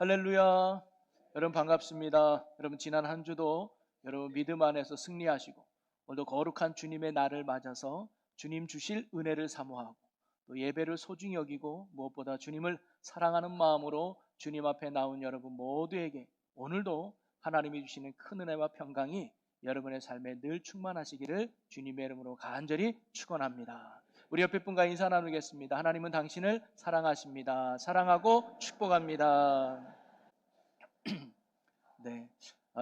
할렐루야. 여러분 반갑습니다. 여러분 지난 한 주도 여러분 믿음 안에서 승리하시고 오늘도 거룩한 주님의 날을 맞아서 주님 주실 은혜를 사모하고 또 예배를 소중히 여기고 무엇보다 주님을 사랑하는 마음으로 주님 앞에 나온 여러분 모두에게 오늘도 하나님이 주시는 큰 은혜와 평강이 여러분의 삶에 늘 충만하시기를 주님의 이름으로 간절히 축원합니다. 우리 옆에 분과 인사 나누겠습니다. 하나님은 당신을 사랑하십니다. 사랑하고 축복합니다. 네.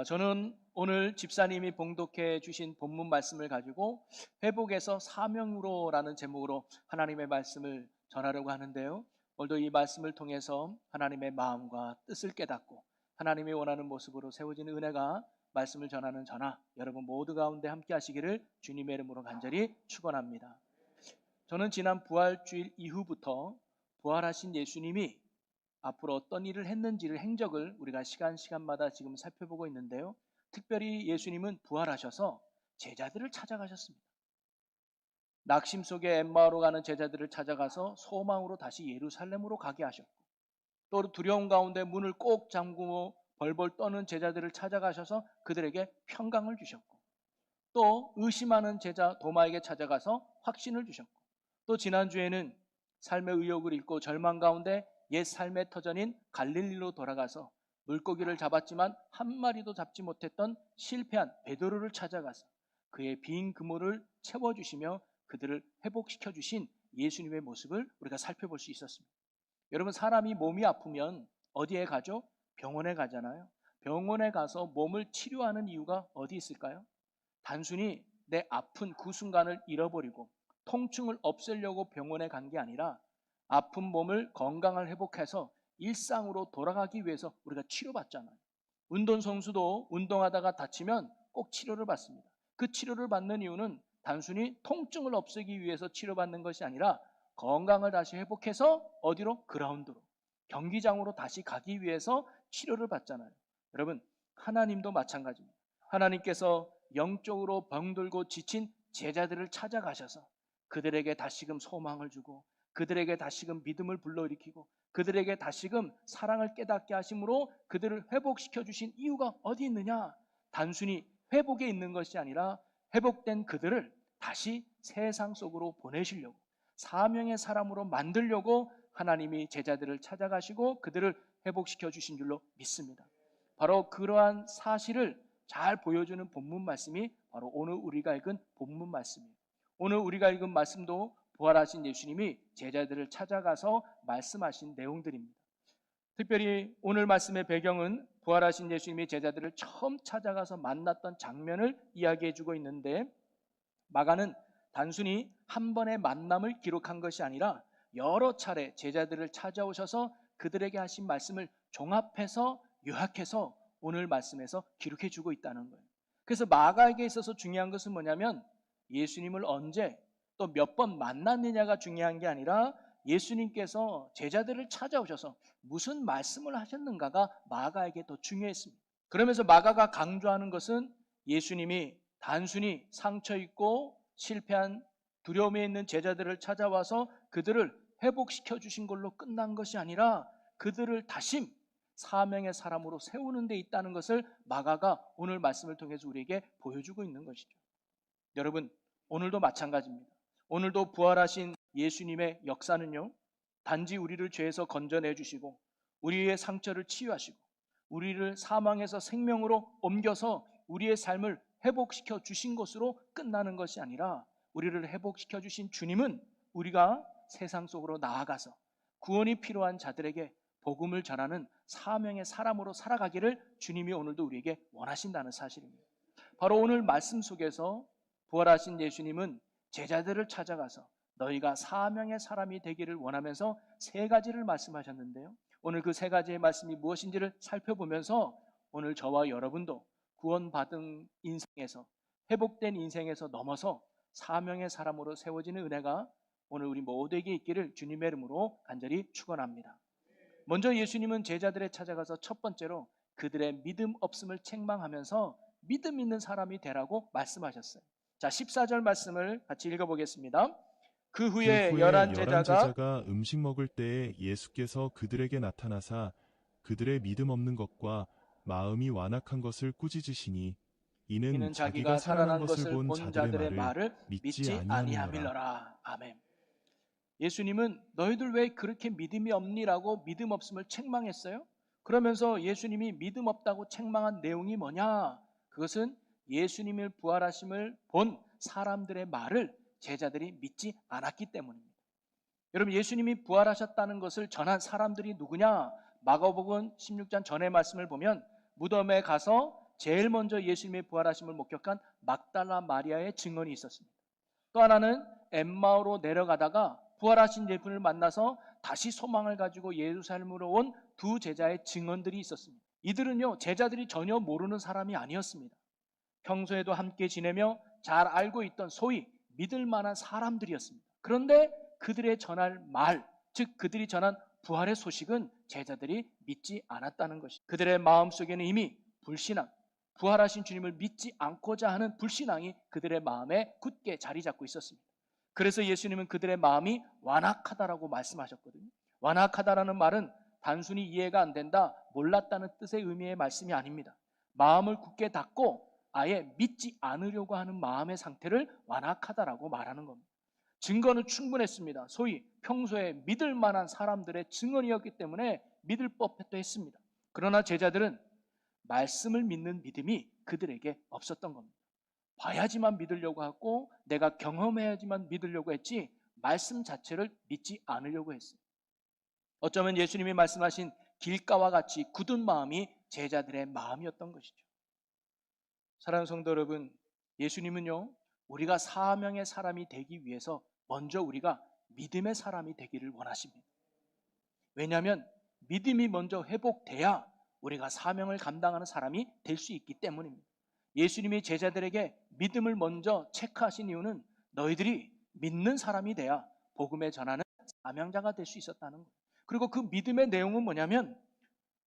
저는 오늘 집사님이 봉독해 주신 본문 말씀을 가지고 회복에서 사명으로라는 제목으로 하나님의 말씀을 전하려고 하는데요. 오늘도 이 말씀을 통해서 하나님의 마음과 뜻을 깨닫고 하나님이 원하는 모습으로 세워지는 은혜가 말씀을 전하는 저나 여러분 모두 가운데 함께 하시기를 주님의 이름으로 간절히 축원합니다. 저는 지난 부활주일 이후부터 부활하신 예수님이 앞으로 어떤 일을 했는지를 행적을 우리가 시간마다 지금 살펴보고 있는데요. 특별히 예수님은 부활하셔서 제자들을 찾아가셨습니다. 낙심 속에 엠마오로 가는 제자들을 찾아가서 소망으로 다시 예루살렘으로 가게 하셨고, 또 두려움 가운데 문을 꼭 잠그고 벌벌 떠는 제자들을 찾아가셔서 그들에게 평강을 주셨고, 또 의심하는 제자 도마에게 찾아가서 확신을 주셨고, 또 지난주에는 삶의 의욕을 잃고 절망 가운데 옛 삶의 터전인 갈릴리로 돌아가서 물고기를 잡았지만 한 마리도 잡지 못했던 실패한 베드로를 찾아가서 그의 빈 그물을 채워주시며 그들을 회복시켜 주신 예수님의 모습을 우리가 살펴볼 수 있었습니다. 여러분, 사람이 몸이 아프면 어디에 가죠? 병원에 가잖아요. 병원에 가서 몸을 치료하는 이유가 어디 있을까요? 단순히 내 아픈 그 순간을 잃어버리고 통증을 없애려고 병원에 간 게 아니라 아픈 몸을 건강을 회복해서 일상으로 돌아가기 위해서 우리가 치료받잖아요. 운동선수도 운동하다가 다치면 꼭 치료를 받습니다. 그 치료를 받는 이유는 단순히 통증을 없애기 위해서 치료받는 것이 아니라 건강을 다시 회복해서 어디로? 그라운드로, 경기장으로 다시 가기 위해서 치료를 받잖아요. 여러분, 하나님도 마찬가지입니다. 하나님께서 영적으로 병들고 지친 제자들을 찾아가셔서 그들에게 다시금 소망을 주고 그들에게 다시금 믿음을 불러일으키고 그들에게 다시금 사랑을 깨닫게 하심으로 그들을 회복시켜 주신 이유가 어디 있느냐? 단순히 회복에 있는 것이 아니라 회복된 그들을 다시 세상 속으로 보내시려고, 사명의 사람으로 만들려고 하나님이 제자들을 찾아가시고 그들을 회복시켜 주신 줄로 믿습니다. 바로 그러한 사실을 잘 보여주는 본문 말씀이 바로 오늘 우리가 읽은 본문 말씀이에요. 오늘 우리가 읽은 말씀도 부활하신 예수님이 제자들을 찾아가서 말씀하신 내용들입니다. 특별히 오늘 말씀의 배경은 부활하신 예수님이 제자들을 처음 찾아가서 만났던 장면을 이야기해주고 있는데, 마가는 단순히 한 번의 만남을 기록한 것이 아니라 여러 차례 제자들을 찾아오셔서 그들에게 하신 말씀을 종합해서 요약해서 오늘 말씀에서 기록해주고 있다는 거예요. 그래서 마가에게 있어서 중요한 것은 뭐냐면 예수님을 언제 또 몇 번 만났느냐가 중요한 게 아니라 예수님께서 제자들을 찾아오셔서 무슨 말씀을 하셨는가가 마가에게 더 중요했습니다. 그러면서 마가가 강조하는 것은 예수님이 단순히 상처 있고 실패한 두려움에 있는 제자들을 찾아와서 그들을 회복시켜 주신 걸로 끝난 것이 아니라 그들을 다시 사명의 사람으로 세우는 데 있다는 것을 마가가 오늘 말씀을 통해서 우리에게 보여주고 있는 것이죠. 여러분, 오늘도 마찬가지입니다. 오늘도 부활하신 예수님의 역사는요, 단지 우리를 죄에서 건져내 주시고 우리의 상처를 치유하시고 우리를 사망에서 생명으로 옮겨서 우리의 삶을 회복시켜 주신 것으로 끝나는 것이 아니라 우리를 회복시켜 주신 주님은 우리가 세상 속으로 나아가서 구원이 필요한 자들에게 복음을 전하는 사명의 사람으로 살아가기를 주님이 오늘도 우리에게 원하신다는 사실입니다. 바로 오늘 말씀 속에서 부활하신 예수님은 제자들을 찾아가서 너희가 사명의 사람이 되기를 원하면서 세 가지를 말씀하셨는데요. 오늘 그 세 가지의 말씀이 무엇인지를 살펴보면서 오늘 저와 여러분도 구원받은 인생에서, 회복된 인생에서 넘어서 사명의 사람으로 세워지는 은혜가 오늘 우리 모두에게 있기를 주님의 이름으로 간절히 축원합니다. 먼저 예수님은 제자들에 찾아가서 첫 번째로 그들의 믿음 없음을 책망하면서 믿음 있는 사람이 되라고 말씀하셨어요. 자, 14절 말씀을 같이 읽어보겠습니다. 그 후에 열한 열한 제자가 제자가 음식 먹을 때에 예수께서 그들에게 나타나사 그들의 믿음 없는 것과 마음이 완악한 것을 꾸짖으시니 이는 이는 자기가 살아난 것을 본 본 자들의 자들의 말을 말을 믿지 믿지 아니함이니라. 아니함이러라. 아멘. 예수님은 너희들 왜 그렇게 믿음이 없니라고 믿음 없음을 책망했어요? 그러면서 예수님이 믿음 없다고 책망한 내용이 뭐냐? 그것은 예수님을 부활하심을 본 사람들의 말을 제자들이 믿지 않았기 때문입니다. 여러분, 예수님이 부활하셨다는 것을 전한 사람들이 누구냐? 마가복음 16장 전의 말씀을 보면 무덤에 가서 제일 먼저 예수님의 부활하심을 목격한 막달라 마리아의 증언이 있었습니다. 또 하나는 엠마오로 내려가다가 부활하신 예수님을 만나서 다시 소망을 가지고 예루살렘으로 온 두 제자의 증언들이 있었습니다. 이들은요, 제자들이 전혀 모르는 사람이 아니었습니다. 평소에도 함께 지내며 잘 알고 있던 소위 믿을 만한 사람들이었습니다. 그런데 그들의 전할 말, 즉 그들이 전한 부활의 소식은 제자들이 믿지 않았다는 것이, 그들의 마음속에는 이미 불신앙, 부활하신 주님을 믿지 않고자 하는 불신앙이 그들의 마음에 굳게 자리 잡고 있었습니다. 그래서 예수님은 그들의 마음이 완악하다라고 말씀하셨거든요. 완악하다라는 말은 단순히 이해가 안 된다, 몰랐다는 뜻의 의미의 말씀이 아닙니다. 마음을 굳게 닫고 아예 믿지 않으려고 하는 마음의 상태를 완악하다라고 말하는 겁니다. 증거는 충분했습니다. 소위 평소에 믿을 만한 사람들의 증언이었기 때문에 믿을 법도 했습니다. 그러나 제자들은 말씀을 믿는 믿음이 그들에게 없었던 겁니다. 봐야지만 믿으려고 하고 내가 경험해야지만 믿으려고 했지 말씀 자체를 믿지 않으려고 했어요. 어쩌면 예수님이 말씀하신 길가와 같이 굳은 마음이 제자들의 마음이었던 것이죠. 사랑하는 성도 여러분, 예수님은요, 우리가 사명의 사람이 되기 위해서 먼저 우리가 믿음의 사람이 되기를 원하십니다. 왜냐하면 믿음이 먼저 회복돼야 우리가 사명을 감당하는 사람이 될 수 있기 때문입니다. 예수님이 제자들에게 믿음을 먼저 체크하신 이유는 너희들이 믿는 사람이 돼야 복음에 전하는 사명자가 될 수 있었다는 거예요. 그리고 그 믿음의 내용은 뭐냐면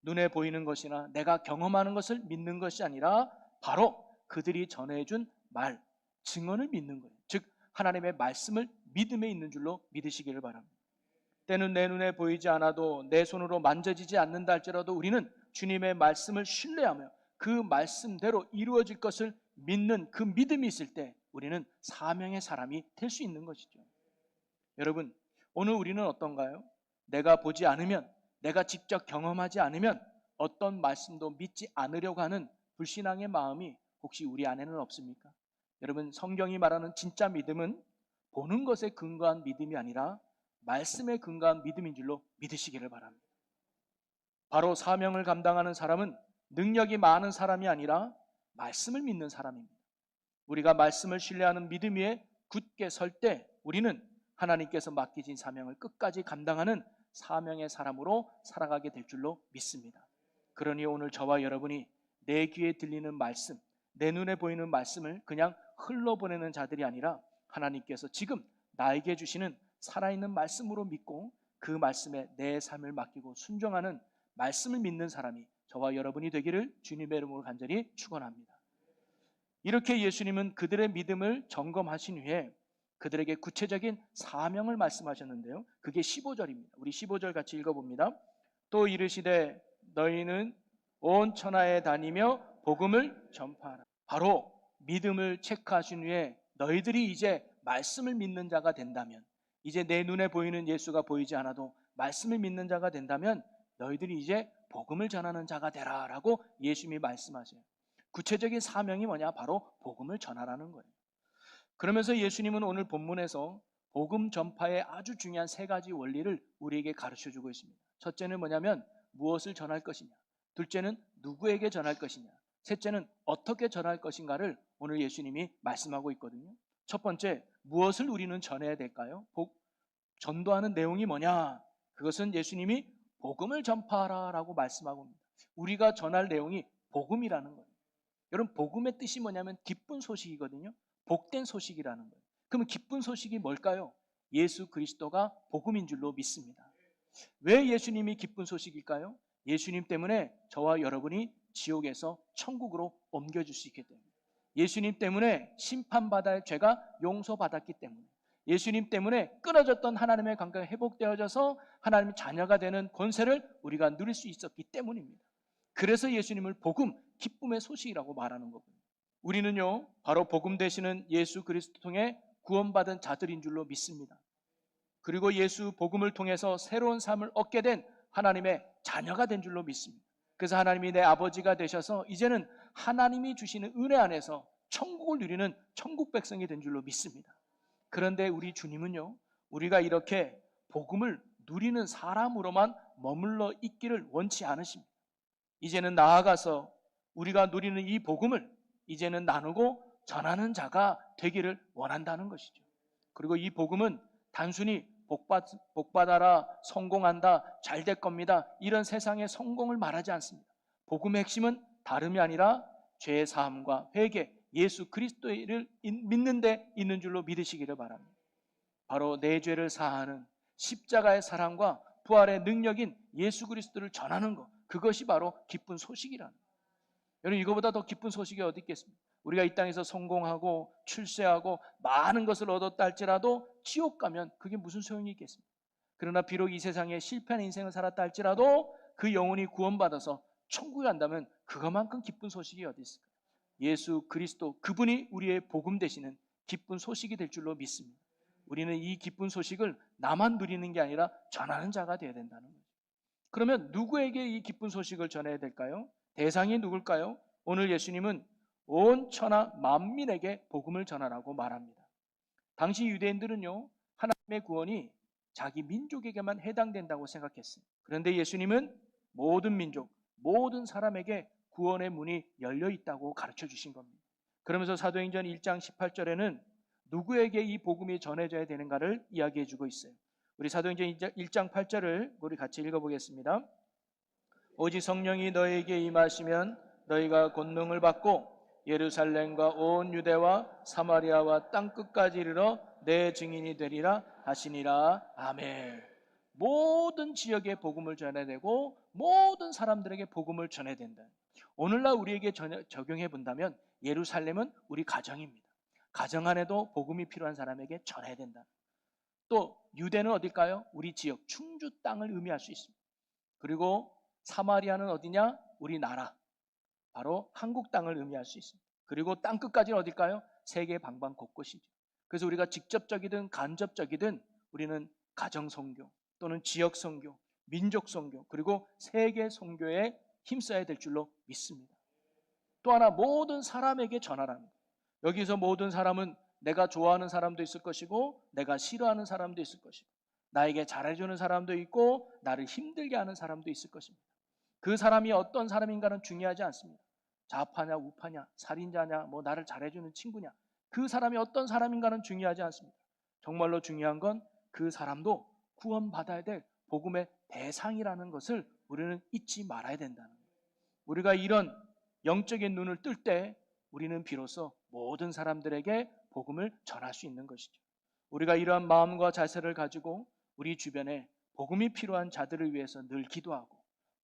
눈에 보이는 것이나 내가 경험하는 것을 믿는 것이 아니라 바로 그들이 전해준 말, 증언을 믿는 거예요. 즉 하나님의 말씀을 믿음에 있는 줄로 믿으시기를 바랍니다. 때는 내 눈에 보이지 않아도 내 손으로 만져지지 않는다 할지라도 우리는 주님의 말씀을 신뢰하며 그 말씀대로 이루어질 것을 믿는 그 믿음이 있을 때 우리는 사명의 사람이 될 수 있는 것이죠. 여러분, 오늘 우리는 어떤가요? 내가 보지 않으면, 내가 직접 경험하지 않으면 어떤 말씀도 믿지 않으려고 하는 불신앙의 마음이 혹시 우리 안에는 없습니까? 여러분, 성경이 말하는 진짜 믿음은 보는 것에 근거한 믿음이 아니라 말씀에 근거한 믿음인 줄로 믿으시기를 바랍니다. 바로 사명을 감당하는 사람은 능력이 많은 사람이 아니라 말씀을 믿는 사람입니다. 우리가 말씀을 신뢰하는 믿음 위에 굳게 설 때 우리는 하나님께서 맡기신 사명을 끝까지 감당하는 사명의 사람으로 살아가게 될 줄로 믿습니다. 그러니 오늘 저와 여러분이 내 귀에 들리는 말씀, 내 눈에 보이는 말씀을 그냥 흘러보내는 자들이 아니라 하나님께서 지금 나에게 주시는 살아있는 말씀으로 믿고 그 말씀에 내 삶을 맡기고 순종하는 말씀을 믿는 사람이 저와 여러분이 되기를 주님의 이름으로 간절히 축원합니다. 이렇게 예수님은 그들의 믿음을 점검하신 후에 그들에게 구체적인 사명을 말씀하셨는데요. 그게 15절입니다. 우리 15절 같이 읽어봅니다. 또 이르시되 너희는 온 천하에 다니며 복음을 전파하라. 바로 믿음을 체크하신 후에 너희들이 이제 말씀을 믿는 자가 된다면, 이제 내 눈에 보이는 예수가 보이지 않아도 말씀을 믿는 자가 된다면 너희들이 이제 복음을 전하는 자가 되라 라고 예수님이 말씀하세요. 구체적인 사명이 뭐냐? 바로 복음을 전하라는 거예요. 그러면서 예수님은 오늘 본문에서 복음 전파의 아주 중요한 세 가지 원리를 우리에게 가르쳐주고 있습니다. 첫째는 뭐냐면 무엇을 전할 것이냐, 둘째는 누구에게 전할 것이냐, 셋째는 어떻게 전할 것인가를 오늘 예수님이 말씀하고 있거든요. 첫 번째, 무엇을 우리는 전해야 될까요? 전도하는 내용이 뭐냐? 그것은 예수님이 복음을 전파하라 라고 말씀하고 있습니다. 우리가 전할 내용이 복음이라는 거예요. 여러분, 복음의 뜻이 뭐냐면 기쁜 소식이거든요. 복된 소식이라는 거예요. 그러면 기쁜 소식이 뭘까요? 예수 그리스도가 복음인 줄로 믿습니다. 왜 예수님이 기쁜 소식일까요? 예수님 때문에 저와 여러분이 지옥에서 천국으로 옮겨질 수 있기 때문에, 예수님 때문에 심판받아야 할 죄가 용서받았기 때문에, 예수님 때문에 끊어졌던 하나님의 관계가 회복되어져서 하나님의 자녀가 되는 권세를 우리가 누릴 수 있었기 때문입니다. 그래서 예수님을 복음, 기쁨의 소식이라고 말하는 거고요. 우리는요, 바로 복음 되시는 예수 그리스도 통해 구원받은 자들인 줄로 믿습니다. 그리고 예수 복음을 통해서 새로운 삶을 얻게 된 하나님의 자녀가 된 줄로 믿습니다. 그래서 하나님이 내 아버지가 되셔서 이제는 하나님이 주시는 은혜 안에서 천국을 누리는 천국 백성이 된 줄로 믿습니다. 그런데 우리 주님은요, 우리가 이렇게 복음을 누리는 사람으로만 머물러 있기를 원치 않으십니다. 이제는 나아가서 우리가 누리는 이 복음을 이제는 나누고 전하는 자가 되기를 원한다는 것이죠. 그리고 이 복음은 단순히 복받아라, 성공한다, 잘 될 겁니다, 이런 세상의 성공을 말하지 않습니다. 복음의 핵심은 다름이 아니라 죄의 사함과 회개, 예수 그리스도를 믿는 데 있는 줄로 믿으시기를 바랍니다. 바로 내 죄를 사하는 십자가의 사랑과 부활의 능력인 예수 그리스도를 전하는 것, 그것이 바로 기쁜 소식이라는 거예요. 여러분, 이거보다 더 기쁜 소식이 어디 있겠습니까? 우리가 이 땅에서 성공하고 출세하고 많은 것을 얻었다 할지라도 지옥 가면 그게 무슨 소용이 있겠습니까? 그러나 비록 이 세상에 실패한 인생을 살았다 할지라도 그 영혼이 구원받아서 천국에 간다면 그것만큼 기쁜 소식이 어디 있을까요? 예수 그리스도, 그분이 우리의 복음 되시는 기쁜 소식이 될 줄로 믿습니다. 우리는 이 기쁜 소식을 나만 누리는 게 아니라 전하는 자가 되어야 된다는 거죠. 그러면 누구에게 이 기쁜 소식을 전해야 될까요? 대상이 누굴까요? 오늘 예수님은 온 천하 만민에게 복음을 전하라고 말합니다. 당시 유대인들은요, 하나님의 구원이 자기 민족에게만 해당된다고 생각했어요. 그런데 예수님은 모든 민족, 모든 사람에게 구원의 문이 열려 있다고 가르쳐 주신 겁니다. 그러면서 사도행전 1장 18절에는 누구에게 이 복음이 전해져야 되는가를 이야기해 주고 있어요. 우리 사도행전 1장 8절을 우리 같이 읽어보겠습니다. 오직 성령이 너에게 임하시면 너희가 권능을 받고 예루살렘과 온 유대와 사마리아와 땅끝까지 이르러 내 증인이 되리라 하시니라. 아멘. 모든 지역에 복음을 전해야 되고 모든 사람들에게 복음을 전해야 된다. 오늘날 우리에게 적용해 본다면 예루살렘은 우리 가정입니다. 가정 안에도 복음이 필요한 사람에게 전해야 된다. 또 유대는 어딜까요? 우리 지역 충주 땅을 의미할 수 있습니다. 그리고 사마리아는 어디냐? 우리나라, 바로 한국 땅을 의미할 수 있습니다. 그리고 땅끝까지는 어딜까요? 세계 방방 곳곳이죠. 그래서 우리가 직접적이든 간접적이든 우리는 가정 선교 또는 지역 선교, 민족 선교, 그리고 세계 선교에 힘써야 될 줄로 믿습니다. 또 하나, 모든 사람에게 전하라는 거예요. 여기서 모든 사람은 내가 좋아하는 사람도 있을 것이고 내가 싫어하는 사람도 있을 것이고 나에게 잘해주는 사람도 있고 나를 힘들게 하는 사람도 있을 것입니다. 그 사람이 어떤 사람인가는 중요하지 않습니다. 좌파냐 우파냐 살인자냐 뭐 나를 잘해주는 친구냐, 그 사람이 어떤 사람인가는 중요하지 않습니다. 정말로 중요한 건 그 사람도 구원받아야 될 복음의 대상이라는 것을 우리는 잊지 말아야 된다는 거예요. 우리가 이런 영적인 눈을 뜰 때 우리는 비로소 모든 사람들에게 복음을 전할 수 있는 것이죠. 우리가 이러한 마음과 자세를 가지고 우리 주변에 복음이 필요한 자들을 위해서 늘 기도하고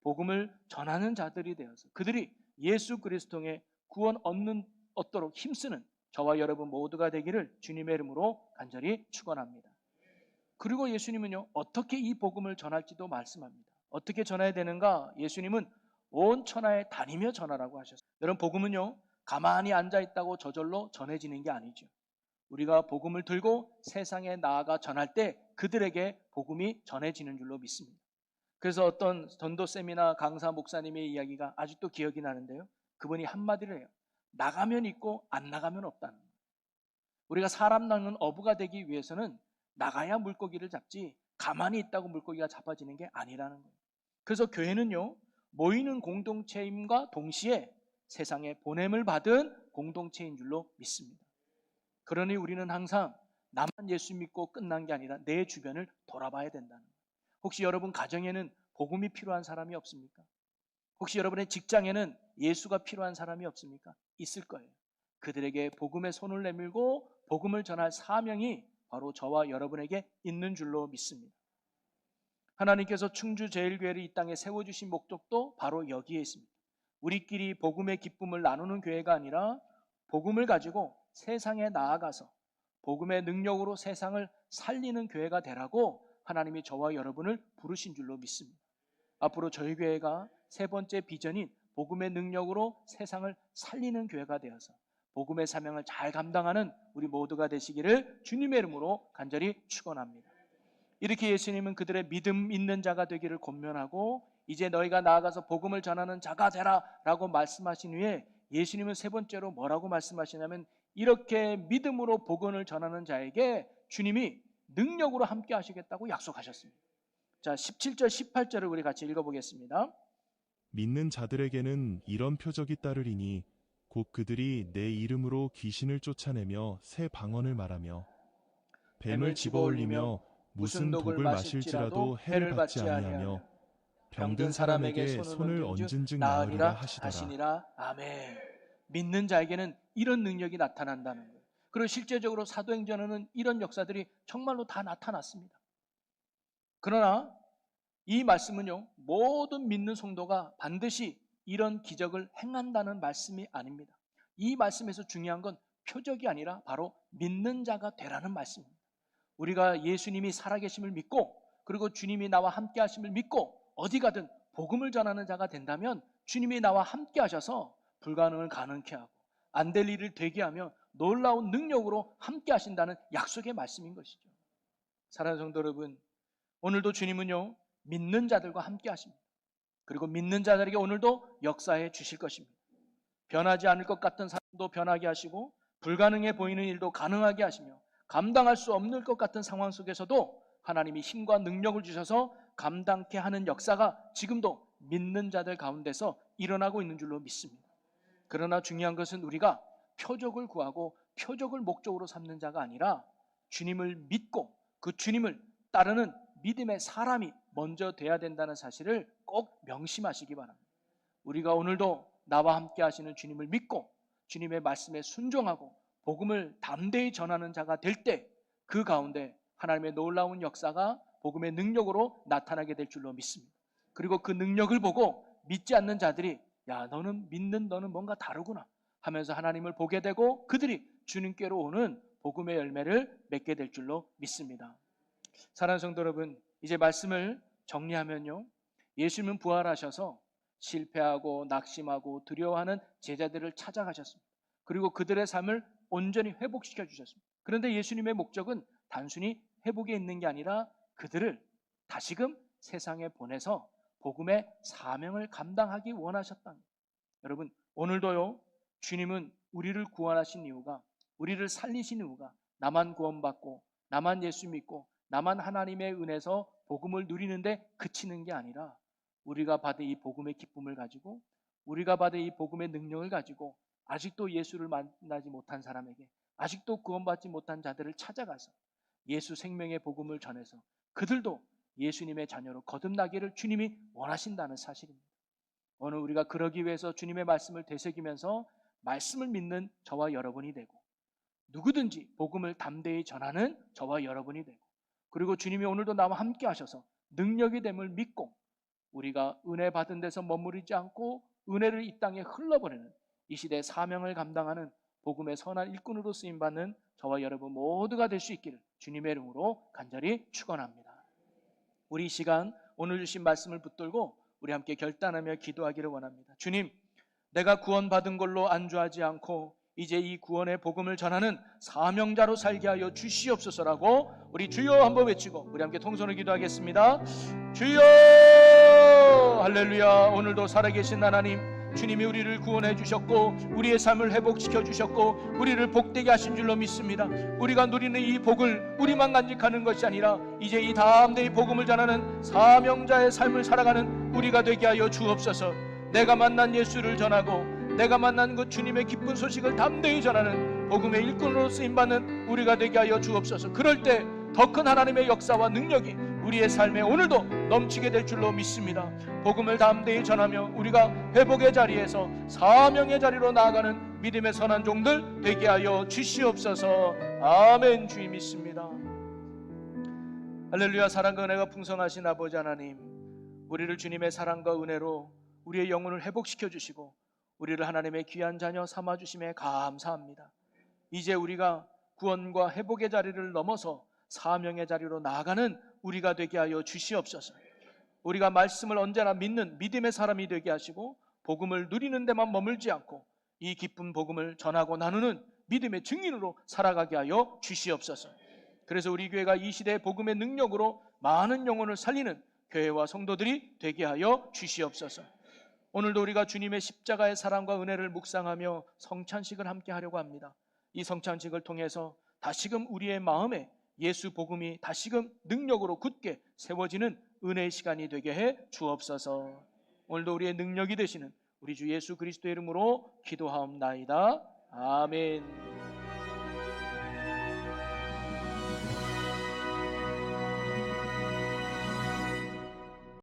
복음을 전하는 자들이 되어서 그들이 예수 그리스도의 구원 얻도록 힘쓰는 저와 여러분 모두가 되기를 주님의 이름으로 간절히 축원합니다. 그리고 예수님은요, 어떻게 이 복음을 전할지도 말씀합니다. 어떻게 전해야 되는가? 예수님은 온 천하에 다니며 전하라고 하셨어요. 여러분, 복음은요, 가만히 앉아 있다고 저절로 전해지는 게 아니죠. 우리가 복음을 들고 세상에 나아가 전할 때 그들에게 복음이 전해지는 줄로 믿습니다. 그래서 어떤 전도쌤이나 강사 목사님의 이야기가 아직도 기억이 나는데요, 그분이 한마디를 해요. 나가면 있고 안 나가면 없다는 거예요. 우리가 사람 낳는 어부가 되기 위해서는 나가야 물고기를 잡지 가만히 있다고 물고기가 잡아지는 게 아니라는 거예요. 그래서 교회는요, 모이는 공동체임과 동시에 세상에 보냄을 받은 공동체인 줄로 믿습니다. 그러니 우리는 항상 나만 예수 믿고 끝난 게 아니라 내 주변을 돌아봐야 된다는 거예요. 혹시 여러분 가정에는 복음이 필요한 사람이 없습니까? 혹시 여러분의 직장에는 예수가 필요한 사람이 없습니까? 있을 거예요. 그들에게 복음의 손을 내밀고 복음을 전할 사명이 바로 저와 여러분에게 있는 줄로 믿습니다. 하나님께서 충주제일교회를 이 땅에 세워주신 목적도 바로 여기에 있습니다. 우리끼리 복음의 기쁨을 나누는 교회가 아니라 복음을 가지고 세상에 나아가서 복음의 능력으로 세상을 살리는 교회가 되라고 하나님이 저와 여러분을 부르신 줄로 믿습니다. 앞으로 저희 교회가 세 번째 비전인 복음의 능력으로 세상을 살리는 교회가 되어서 복음의 사명을 잘 감당하는 우리 모두가 되시기를 주님의 이름으로 간절히 축원합니다. 이렇게 예수님은 그들의 믿음 있는 자가 되기를 권면하고 이제 너희가 나아가서 복음을 전하는 자가 되라 라고 말씀하신 후에 예수님은 세 번째로 뭐라고 말씀하시냐면 이렇게 믿음으로 복음을 전하는 자에게 주님이 능력으로 함께 하시겠다고 약속하셨습니다. 자, 17절 18절을 우리 같이 읽어보겠습니다. 믿는 자들에게는 이런 표적이 따르리니 곧 그들이 내 이름으로 귀신을 쫓아내며 새 방언을 말하며 뱀을 집어올리며 무슨 독을 마실지라도 해를 받지 아니하며 병든 사람에게 손을 얹은 즉 나으리라 하시더라. 하시니라. 아멘. 믿는 자에게는 이런 능력이 나타난다는 거예요. 그리고 실제적으로 사도행전에는 이런 역사들이 정말로 다 나타났습니다. 그러나 이 말씀은요, 모든 믿는 성도가 반드시 이런 기적을 행한다는 말씀이 아닙니다. 이 말씀에서 중요한 건 표적이 아니라 바로 믿는 자가 되라는 말씀입니다. 우리가 예수님이 살아계심을 믿고 그리고 주님이 나와 함께 하심을 믿고 어디 가든 복음을 전하는 자가 된다면 주님이 나와 함께 하셔서 불가능을 가능케 하고 안 될 일을 되게 하며 놀라운 능력으로 함께 하신다는 약속의 말씀인 것이죠. 사랑하는 성도 여러분, 오늘도 주님은요, 믿는 자들과 함께 하십니다. 그리고 믿는 자들에게 오늘도 역사해 주실 것입니다. 변하지 않을 것 같은 사람도 변하게 하시고 불가능해 보이는 일도 가능하게 하시며 감당할 수 없는 것 같은 상황 속에서도 하나님이 힘과 능력을 주셔서 감당케 하는 역사가 지금도 믿는 자들 가운데서 일어나고 있는 줄로 믿습니다. 그러나 중요한 것은 우리가 표적을 구하고 표적을 목적으로 삼는 자가 아니라 주님을 믿고 그 주님을 따르는 믿음의 사람이 먼저 돼야 된다는 사실을 꼭 명심하시기 바랍니다. 우리가 오늘도 나와 함께 하시는 주님을 믿고 주님의 말씀에 순종하고 복음을 담대히 전하는 자가 될 때 그 가운데 하나님의 놀라운 역사가 복음의 능력으로 나타나게 될 줄로 믿습니다. 그리고 그 능력을 보고 믿지 않는 자들이 야, 너는 믿는 너는 뭔가 다르구나 하면서 하나님을 보게 되고 그들이 주님께로 오는 복음의 열매를 맺게 될 줄로 믿습니다. 사랑하는 성도 여러분, 이제 말씀을 정리하면요, 예수님은 부활하셔서 실패하고 낙심하고 두려워하는 제자들을 찾아가셨습니다. 그리고 그들의 삶을 온전히 회복시켜 주셨습니다. 그런데 예수님의 목적은 단순히 회복에 있는 게 아니라 그들을 다시금 세상에 보내서 복음의 사명을 감당하기 원하셨답니다. 여러분, 오늘도요, 주님은 우리를 구원하신 이유가, 우리를 살리신 이유가 나만 구원받고 나만 예수 믿고 나만 하나님의 은혜에서 복음을 누리는데 그치는 게 아니라 우리가 받은 이 복음의 기쁨을 가지고 우리가 받은 이 복음의 능력을 가지고 아직도 예수를 만나지 못한 사람에게 아직도 구원받지 못한 자들을 찾아가서 예수 생명의 복음을 전해서 그들도 예수님의 자녀로 거듭나기를 주님이 원하신다는 사실입니다. 오늘 우리가 그러기 위해서 주님의 말씀을 되새기면서 말씀을 믿는 저와 여러분이 되고 누구든지 복음을 담대히 전하는 저와 여러분이 되고 그리고 주님이 오늘도 나와 함께 하셔서 능력이 됨을 믿고 우리가 은혜 받은 데서 머무르지 않고 은혜를 이 땅에 흘러보내는 이 시대의 사명을 감당하는 복음의 선한 일꾼으로 쓰임받는 저와 여러분 모두가 될 수 있기를 주님의 이름으로 간절히 축원합니다. 우리 이 시간 오늘 주신 말씀을 붙들고 우리 함께 결단하며 기도하기를 원합니다. 주님, 내가 구원받은 걸로 안주하지 않고 이제 이 구원의 복음을 전하는 사명자로 살게 하여 주시옵소서라고 우리 주여 한번 외치고 우리 함께 통성으로 기도하겠습니다. 주여 할렐루야. 오늘도 살아계신 하나님, 주님이 우리를 구원해 주셨고 우리의 삶을 회복시켜 주셨고 우리를 복되게 하신 줄로 믿습니다. 우리가 누리는 이 복을 우리만 간직하는 것이 아니라 이제 이 담대히 복음을 전하는 사명자의 삶을 살아가는 우리가 되게 하여 주옵소서. 내가 만난 예수를 전하고 내가 만난 그 주님의 기쁜 소식을 담대히 전하는 복음의 일꾼으로 쓰임받는 우리가 되게 하여 주옵소서. 그럴 때 더 큰 하나님의 역사와 능력이 우리의 삶에 오늘도 넘치게 될 줄로 믿습니다. 복음을 담대히 전하며 우리가 회복의 자리에서 사명의 자리로 나아가는 믿음의 선한 종들 되게 하여 주시옵소서. 아멘. 주님 믿습니다. 할렐루야. 사랑과 은혜가 풍성하신 아버지 하나님, 우리를 주님의 사랑과 은혜로 우리의 영혼을 회복시켜 주시고 우리를 하나님의 귀한 자녀 삼아주심에 감사합니다. 이제 우리가 구원과 회복의 자리를 넘어서 사명의 자리로 나아가는 우리가 되게 하여 주시옵소서. 우리가 말씀을 언제나 믿는 믿음의 사람이 되게 하시고 복음을 누리는 데만 머물지 않고 이 기쁜 복음을 전하고 나누는 믿음의 증인으로 살아가게 하여 주시옵소서. 그래서 우리 교회가 이 시대의 복음의 능력으로 많은 영혼을 살리는 교회와 성도들이 되게 하여 주시옵소서. 오늘도 우리가 주님의 십자가의 사랑과 은혜를 묵상하며 성찬식을 함께 하려고 합니다. 이 성찬식을 통해서 다시금 우리의 마음에 예수 복음이 다시금 능력으로 굳게 세워지는 은혜의 시간이 되게 해 주옵소서. 오늘도 우리의 능력이 되시는 우리 주 예수 그리스도의 이름으로 기도하옵나이다. 아멘.